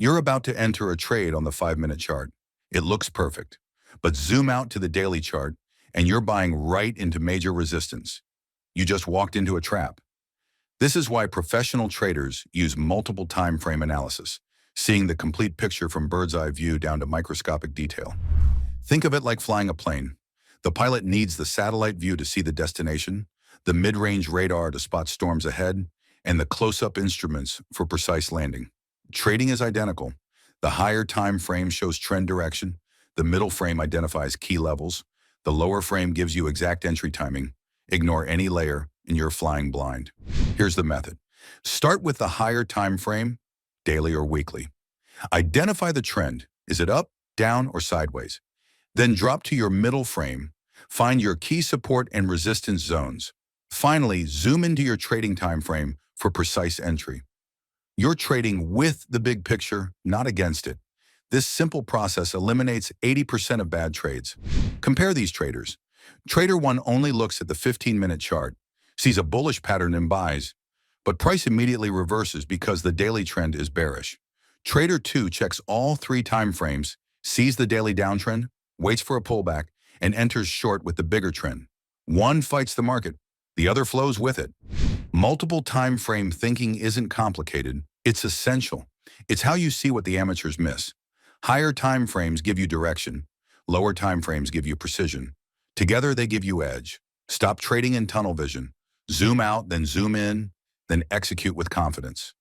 You're about to enter a trade on the 5-minute chart. It looks perfect. But zoom out to the daily chart, and you're buying right into major resistance. You just walked into a trap. This is why professional traders use multiple time frame analysis, seeing the complete picture from bird's eye view down to microscopic detail. Think of it like flying a plane. The pilot needs the satellite view to see the destination, the mid-range radar to spot storms ahead, and the close-up instruments for precise landing. Trading is identical. The higher time frame shows trend direction, the middle frame identifies key levels, the lower frame gives you exact entry timing. Ignore any layer and you're flying blind. Here's the method. Start with the higher time frame, daily or weekly. Identify the trend. Is it up, down, or sideways? Then drop to your middle frame. Find your key support and resistance zones. Finally, zoom into your trading time frame for precise entry. You're trading with the big picture, not against it. This simple process eliminates 80% of bad trades. Compare these traders. Trader 1 only looks at the 15-minute chart, sees a bullish pattern and buys, but price immediately reverses because the daily trend is bearish. Trader 2 checks all 3 time frames, sees the daily downtrend, waits for a pullback, and enters short with the bigger trend. One fights the market, the other flows with it. Multiple time frame thinking isn't complicated, it's essential. It's how you see what the amateurs miss. Higher time frames give you direction, lower time frames give you precision. Together they give you edge. Stop trading in tunnel vision. Zoom out, then zoom in, then execute with confidence.